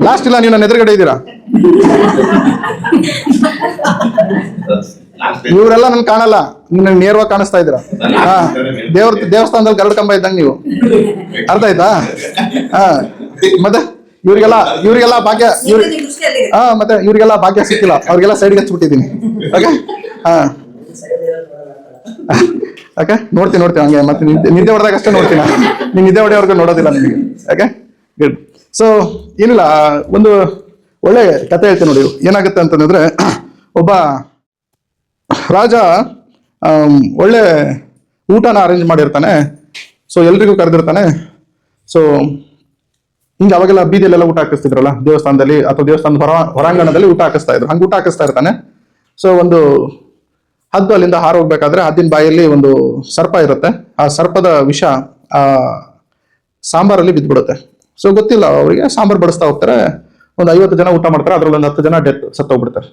Last ಇಲ್ಲ, ನೀವು ನನ್ನ ಎದುರುಗಡೆ ಇದ್ದೀರಾ. ಇವರೆಲ್ಲ ನನ್ ಕಾಣಲ್ಲ, ನಿಮ್ಗೆ ನೇರವಾಗಿ ಕಾಣಿಸ್ತಾ ಇದ್ದೀರಾ. ಹಾ, ದೇವಸ್ಥಾನದಲ್ಲಿ ಗರುಡ ಕಂಬ ಇದ್ದಂಗೆ ನೀವು. ಅರ್ಥ ಆಯ್ತಾ? ಹಾ, ಮತ್ತೆ ಇವ್ರಿಗೆಲ್ಲ ಭಾಗ್ಯ ಮತ್ತೆ ಇವ್ರಿಗೆಲ್ಲ ಭಾಗ್ಯ ಸಿಕ್ಕಿಲ್ಲ, ಅವ್ರಿಗೆಲ್ಲ ಸೈಡ್ಗೆ ಹಚ್ಬಿಟ್ಟಿದ್ದೀನಿ. ಓಕೆ, ಹಾ, ಓಕೆ, ನೋಡ್ತೀನಿ ಹಂಗೆ. ಮತ್ತೆ ನಿದ್ದೆ ಹೊಡೆದಾಗ ಅಷ್ಟೇ ನೋಡ್ತೀನಿ, ನೀವು ನಿದ್ದೆ ಹೊಡೆಯೋರ್ಗು ನೋಡೋದಿಲ್ಲ ನಿಮಗೆ. Okay, good. ಸೊ ಏನಿಲ್ಲ, ಒಂದು ಒಳ್ಳೆ ಕತೆ ಹೇಳ್ತೀನಿ ನೋಡಿ. ಏನಾಗುತ್ತೆ ಅಂತಂದ್ರೆ, ಒಬ್ಬ ರಾಜ ಒಳ್ಳೆ ಊಟನ ಅರೇಂಜ್ ಮಾಡಿರ್ತಾನೆ. ಸೊ ಎಲ್ರಿಗೂ ಕರೆದಿರ್ತಾನೆ. ಸೊ ಹಿಂಗೆ ಅವಾಗೆಲ್ಲ ಬೀದಿಯಲ್ಲೆಲ್ಲ ಊಟ ಹಾಕಿಸ್ತಿದ್ರಲ್ಲ, ದೇವಸ್ಥಾನದಲ್ಲಿ ಅಥವಾ ದೇವಸ್ಥಾನದ ಹೊರಾಂಗಣದಲ್ಲಿ ಊಟ ಹಾಕಿಸ್ತಾ ಇದ್ರು. ಹಂಗೆ ಊಟ ಹಾಕಿಸ್ತಾ ಇರ್ತಾನೆ. ಸೊ ಒಂದು ಹದ್ದು ಅಲ್ಲಿಂದ ಹಾರೋಗ್ಬೇಕಾದ್ರೆ ಹದ್ದಿನ ಬಾಯಲ್ಲಿ ಒಂದು ಸರ್ಪ ಇರುತ್ತೆ. ಆ ಸರ್ಪದ ವಿಷ ಆ ಸಾಂಬಾರಲ್ಲಿ ಬಿದ್ದ್ಬಿಡುತ್ತೆ. ಸೊ ಗೊತ್ತಿಲ್ಲ ಅವರಿಗೆ, ಸಾಂಬಾರ್ ಬಡಿಸ್ತಾ ಹೋಗ್ತಾರೆ. ಒಂದು 50 ಜನ ಊಟ ಮಾಡ್ತಾರೆ, ಅದ್ರಲ್ಲಿ ಒಂದು 10 ಜನ ಸತ್ತೋಗ್ಬಿಡ್ತಾರೆ.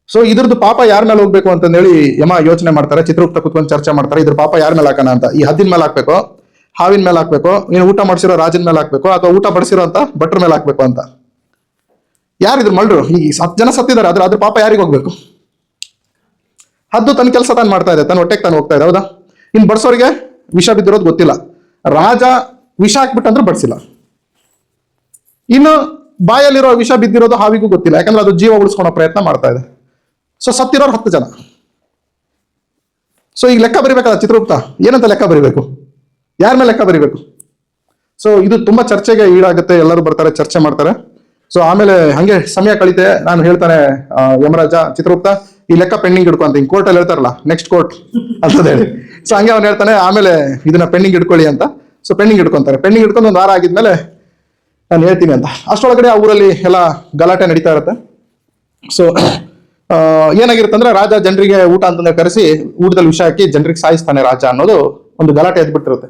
ಸೊ ಇದ್ರದ್ದು ಪಾಪ ಯಾರ ಮೇಲೆ ಹೋಗ್ಬೇಕು ಅಂತಂದೇಳಿ ಯಮ ಯೋಚನೆ ಮಾಡ್ತಾರೆ. ಚಿತ್ರಗುಪ್ತ ಕುತ್ಕೊಂಡು ಚರ್ಚೆ ಮಾಡ್ತಾರೆ, ಇದ್ರ ಪಾಪ ಯಾರ ಮೇಲೆ ಹಾಕೋಣ ಅಂತ. ಈ ಹದ್ದಿನ ಮೇಲೆ ಹಾಕ್ಬೇಕು, ಹಾವಿನ ಮೇಲೆ ಹಾಕ್ಬೇಕು, ನೀನು ಊಟ ಮಾಡಿಸಿರೋ ರಾಜನ ಮೇಲೆ ಹಾಕ್ಬೇಕು, ಅಥವಾ ಊಟ ಬಡಿಸಿರೋ ಅಂತ ಭಟ್ರ ಮೇಲೆ ಹಾಕ್ಬೇಕು ಅಂತ. ಯಾರಿದ್ರು ಮಲ್ರು? ಈ 10 ಜನ ಸತ್ತಿದ್ದಾರೆ, ಅದ್ರ ಪಾಪ ಯಾರಿಗೆ ಹೋಗ್ಬೇಕು? ಹದ್ದು ತನ್ನ ಕೆಲಸ ತಾನು ಮಾಡ್ತಾ ಇದೆ, ತನ್ನ ಹೊಟ್ಟೆಗೆ ತಾನು ಹೋಗ್ತಾ ಇದೆ, ಹೌದಾ? ಇನ್ನು ಬಡಿಸೋರಿಗೆ ವಿಷ ಬಿದ್ದಿರೋದು ಗೊತ್ತಿಲ್ಲ. ರಾಜ ವಿಷ ಹಾಕ್ಬಿಟ್ಟಂದ್ರೆ ಬಡಿಸಿಲ್ಲ. ಇನ್ನು ಬಾಯಲ್ಲಿರೋ ವಿಷ ಬಿದ್ದಿರೋದು ಹಾವಿಗೂ ಗೊತ್ತಿಲ್ಲ, ಯಾಕಂದ್ರೆ ಅದು ಜೀವ ಉಳಿಸ್ಕೊಳೋ ಪ್ರಯತ್ನ ಮಾಡ್ತಾ ಇದೆ. ಸೊ ಸತ್ತಿರೋರು 10 ಜನ. ಸೊ ಈಗ ಲೆಕ್ಕ ಬರಿಬೇಕಲ್ಲ ಚಿತ್ರಗುಪ್ತ, ಏನಂತ ಲೆಕ್ಕ ಬರಿಬೇಕು? ಯಾರ ಮೇಲೆ ಲೆಕ್ಕ ಬರಿಬೇಕು? ಸೊ ಇದು ತುಂಬಾ ಚರ್ಚೆಗೆ ಈಡಾಗುತ್ತೆ, ಎಲ್ಲರೂ ಬರ್ತಾರೆ, ಚರ್ಚೆ ಮಾಡ್ತಾರೆ. ಸೊ ಆಮೇಲೆ ಹಂಗೆ ಸಮಯ ಕಳೀತೆ. ನಾನು ಹೇಳ್ತಾನೆ ಯಮರಾಜ, ಚಿತ್ರಗುಪ್ತ ಈ ಲೆಕ್ಕ ಪೆಂಡಿಂಗ್ ಇಡ್ಕೊ ಅಂತ. ಹಿಂಗೆ ಕೋರ್ಟಲ್ಲಿ ಹೇಳ್ತಾರಲ್ಲ, ನೆಕ್ಸ್ಟ್ ಕೋರ್ಟ್ ಅಂತ ಹೇಳಿ. ಸೊ ಹಂಗೆ ಅವ್ನು ಹೇಳ್ತಾನೆ, ಆಮೇಲೆ ಇದನ್ನ ಪೆಂಡಿಂಗ್ ಇಟ್ಕೊಳ್ಳಿ ಅಂತ. So pending ಇಟ್ಕೊಂತಾರೆ. ಪೆಂಡಿಂಗ್ ಇಟ್ಕೊಂಡು 1 ವಾರ ಆಗಿದ್ಮೇಲೆ ನಾನು ಹೇಳ್ತೀನಿ ಅಂತ. ಅಷ್ಟೊಳಗಡೆ ಆ ಊರಲ್ಲಿ ಎಲ್ಲ ಗಲಾಟೆ ನಡೀತಾ ಇರುತ್ತೆ. ಸೊ ಏನಾಗಿರುತ್ತೆ ಅಂದ್ರೆ, ರಾಜ ಜನರಿಗೆ ಊಟ ಅಂತಂದ್ರೆ ಕರೆಸಿ ಊಟದಲ್ಲಿ ವಿಷ ಹಾಕಿ ಜನರಿಗೆ ಸಾಯಿಸ್ತಾನೆ ರಾಜ ಅನ್ನೋದು ಒಂದು ಗಲಾಟೆ ಎದ್ಬಿಟ್ಟಿರುತ್ತೆ.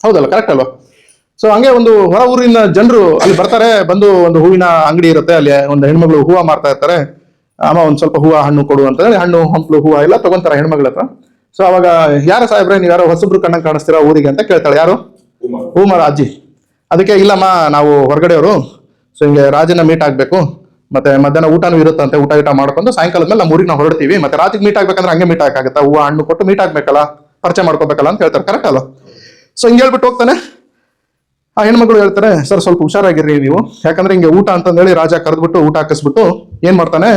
ಹೌದಲ್ಲ? ಕರೆಕ್ಟ್ ಅಲ್ವಾ? ಸೊ ಹಂಗೆ ಒಂದು ಹೊರ ಊರಿನ ಜನರು ಅಲ್ಲಿ ಬರ್ತಾರೆ. ಬಂದು ಒಂದು ಹೂವಿನ ಅಂಗಡಿ ಇರುತ್ತೆ, ಅಲ್ಲಿ ಒಂದು ಹೆಣ್ಮಗಳು ಹೂವು ಮಾರ್ತಾ ಇರ್ತಾರೆ. ಅಮ್ಮ ಒಂದ್ ಸ್ವಲ್ಪ ಹೂವು ಹಣ್ಣು ಕೊಡು ಅಂತ ಹೇಳಿ ಹಣ್ಣು ಹಂಪಲು ಹೂವು ಎಲ್ಲ ತಗೊಂತಾರೆ ಹೆಣ್ಮಗಳ ಹತ್ರ. ಸೊ ಅವಾಗ, ಯಾರ ಸಾಹೇಬ್ರೆ ನೀವು ಯಾರೋ ಹೊಸಬ್ರು ಕಣ್ಣಂಗೆ ಕಾಣಿಸ್ತೀರಾ ಊರಿಗೆ ಅಂತ ಕೇಳ್ತಾಳೆ. ಯಾರು? ಹೂಮಾರ ಅಜ್ಜಿ. ಅದಕ್ಕೆ, ಇಲ್ಲಮ್ಮ ನಾವು ಹೊರಗಡೆಯವರು, ಸೊ ಹಿಂಗೆ ರಾಜನ ಮೀಟ್ ಆಗ್ಬೇಕು, ಮತ್ತೆ ಮಧ್ಯಾಹ್ನ ಊಟನೂ ಇರುತ್ತಂತೆ, ಊಟ ಮಾಡ್ಕೊಂಡು ಸಾಯಂಕಾಲದ ಮೇಲೆ ನಮ್ಮ ಊರಿಗೆ ನಾವು ಹೊರಡ್ತೀವಿ, ಮತ್ತೆ ರಾತ್ರಿಗೆ ಮೀಟ್ ಆಗ್ಬೇಕಂದ್ರೆ ಹಂಗೆ ಮೀಟ್ ಆಗುತ್ತಾ, ಹೂವು ಹಣ್ಣು ಕೊಟ್ಟು ಮೀಟ್ ಆಗ್ಬೇಕಲ್ಲ, ಪರಿಚಯ ಮಾಡ್ಕೋಬೇಕಲ್ಲ ಅಂತ ಹೇಳ್ತಾರೆ. ಕರೆಕ್ಟ್ ಅಲ್ಲ? ಸೊ ಹಿಂಗೆ ಹೇಳ್ಬಿಟ್ಟು ಹೋಗ್ತಾನೆ. ಆ ಹೆಣ್ಮಗಳು ಹೇಳ್ತಾರೆ, ಸರ್ ಸ್ವಲ್ಪ ಹುಷಾರಾಗಿರ್ರಿ ನೀವು, ಯಾಕಂದ್ರೆ ಹಿಂಗೆ ಊಟ ಅಂತಂದೇಳಿ ರಾಜ ಕರೆದ್ಬಿಟ್ಟು ಊಟ ಹಾಕಿಸ್ಬಿಟ್ಟು ಏನ್ ಮಾಡ್ತಾನೆ,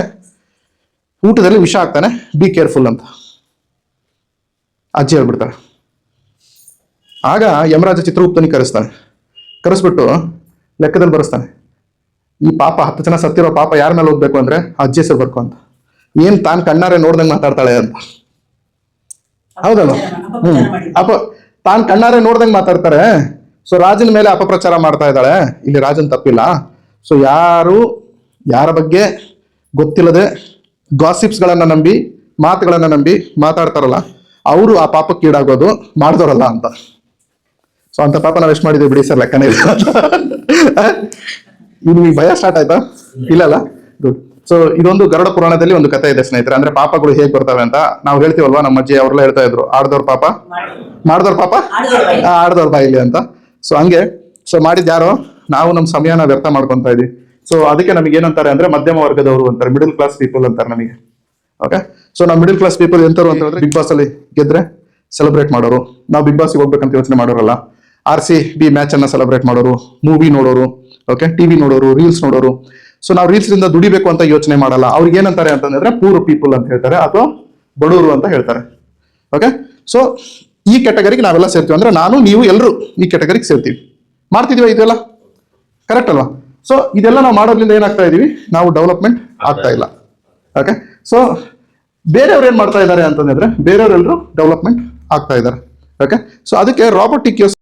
ಊಟದಲ್ಲಿ ವಿಷ ಹಾಕ್ತಾನೆ, ಬಿ ಕೇರ್ಫುಲ್ ಅಂತ ಅಜ್ಜಿ ಹೇಳ್ಬಿಡ್ತಾರೆ. ಆಗ ಯಮರಾಜ ಚಿತ್ರಗುಪ್ತನಿಗೆ ಕರೆಸ್ಬಿಟ್ಟು ಲೆಕ್ಕದಲ್ಲಿ ಬರೆಸ್ತಾನೆ, ಈ ಪಾಪ 10 ಜನ ಸತ್ತಿರೋ ಪಾಪ ಯಾರ ಮೇಲೆ ಹೋಗ್ಬೇಕು ಅಂದ್ರೆ ಅಜ್ಜಿ ಹೆಸರು ಬರ್ಕೊ ಅಂತ. ಏನ್ ತಾನ್ ಕಣ್ಣಾರೆ ನೋಡ್ದಂಗೆ ಮಾತಾಡ್ತಾಳೆ ಅಂತ. ಹೌದಲ್ಲ? ತಾನ್ ಕಣ್ಣಾರೆ ನೋಡ್ದಂಗೆ ಮಾತಾಡ್ತಾರೆ. ಸೊ ರಾಜನ ಮೇಲೆ ಅಪಪ್ರಚಾರ ಮಾಡ್ತಾ ಇದ್ದಾಳೆ. ಇಲ್ಲಿ ರಾಜನ್ ತಪ್ಪಿಲ್ಲ. ಸೊ ಯಾರ ಬಗ್ಗೆ ಗೊತ್ತಿಲ್ಲದೆ ಗಾಸಿಪ್ಸ್ ಗಳನ್ನ ನಂಬಿ, ಮಾತುಗಳನ್ನ ನಂಬಿ ಮಾತಾಡ್ತಾರಲ್ಲ, ಅವರು ಆ ಪಾಪಕ್ಕೆ ಈಡಾಗೋದು, ಮಾಡಿದವರಲ್ಲ ಅಂತ. ಸೊ ಅಂತ ಪಾಪ ನಾವ್ ಎಷ್ಟು ಮಾಡಿದ್ವಿ ಬಿಡಿ ಸರ್, ಲೆಕ್ಕನೇ ಇಲ್ಲ. ನಿಮಗೆ ಭಯ ಸ್ಟಾರ್ಟ್ ಆಯ್ತಾ? ಇಲ್ಲಲ್ಲ? ಗುಡ್. ಸೊ ಇದೊಂದು ಗರುಡ ಪುರಾಣದಲ್ಲಿ ಒಂದು ಕಥೆ ಇದೆ ಸ್ನೇಹಿತರೆ. ಅಂದ್ರೆ ಪಾಪಗಳು ಹೇಗ್ ಬರ್ತವೆ ಅಂತ ನಾವು ಹೇಳ್ತೀವಲ್ವಾ, ನಮ್ಮ ಅಜ್ಜಿ ಅವರೆಲ್ಲ ಹೇಳ್ತಾ ಇದ್ರು, ಆಡ್ದವ್ರ ಪಾಪ ಆಡ್ದವ್ರ ಬಾಯಿಲಿ ಅಂತ. ಸೊ ಹಂಗೆ ಸೊ ಮಾಡಿದ್ ಯಾರೋ, ನಾವು ನಮ್ಮ ಸಮಯನ ವ್ಯರ್ಥ ಮಾಡ್ಕೊಂತ ಇದೀವಿ. ಸೊ ಅದಕ್ಕೆ ನಮಗೆ ಏನಂತಾರೆ ಅಂದ್ರೆ, ಮಧ್ಯಮ ವರ್ಗದವರು ಅಂತಾರೆ, ಮಿಡಲ್ ಕ್ಲಾಸ್ ಪೀಪಲ್ ಅಂತಾರೆ ನಮಗೆ. ಓಕೆ, ಸೊ ನಾವು ಮಿಡಲ್ ಕ್ಲಾಸ್ ಪೀಪಲ್ ಎಂತರು ಅಂತ ಹೇಳಿದ್ರೆ, ಬಿಗ್ ಬಾಸ್ ಅಲ್ಲಿ ಗೆದ್ರೆ ಸೆಲೆಬ್ರೇಟ್ ಮಾಡೋರು, ನಾವು ಬಿಗ್ ಬಾಸ್ಗೆ ಹೋಗ್ಬೇಕಂತ ಯೋಚನೆ ಮಾಡೋರಲ್ಲ, RCB ಮ್ಯಾಚ್ ಅನ್ನ ಸೆಲೆಬ್ರೇಟ್ ಮಾಡೋರು, ಮೂವಿ ನೋಡೋರು, ಓಕೆ, ಟಿವಿ ನೋಡೋರು, ರೀಲ್ಸ್ ನೋಡೋರು. ಸೊ ನಾವು ರೀಲ್ಸ್ ಇಂದ ದುಡಿಬೇಕು ಅಂತ ಯೋಚನೆ ಮಾಡಲ್ಲ. ಅವ್ರಿಗೆ ಏನಂತಾರೆ ಅಂತಂದ್ರೆ ಪೂರ್ ಪೀಪಲ್ ಅಂತ ಹೇಳ್ತಾರೆ, ಅಥವಾ ಬಡವರು ಅಂತ ಹೇಳ್ತಾರೆ. ಓಕೆ, ಸೊ ಈ ಕೆಟಗರಿಗೆ ನಾವೆಲ್ಲ ಸೇರ್ತೀವಿ. ಅಂದ್ರೆ ನಾನು, ನೀವು, ಎಲ್ಲರೂ ಈ ಕೆಟಗರಿಗೆ ಸೇರ್ತೀವಿ. ಮಾಡ್ತಿದೀವ ಇದೆಲ್ಲ? ಕರೆಕ್ಟ್ ಅಲ್ವಾ? ಸೊ ಇದೆಲ್ಲ ನಾವು ಮಾಡೋದ್ರಿಂದ ಏನಾಗ್ತಾ ಇದೀವಿ, ನಾವು ಡೆವಲಪ್ಮೆಂಟ್ ಆಗ್ತಾ ಇಲ್ಲ. ಓಕೆ, ಸೊ ಬೇರೆಯವ್ರು ಏನ್ ಮಾಡ್ತಾ ಇದ್ದಾರೆ ಅಂತಂದ್ರೆ, ಬೇರೆಯವರೆಲ್ಲರೂ ಡೆವಲಪ್ಮೆಂಟ್ ಆಗ್ತಾ ಇದ್ದಾರೆ. ಓಕೆ, ಸೊ ಅದಕ್ಕೆ ರಾಬರ್ಟ್ ಟಿ. ಕಿಯೋಸಾಕಿ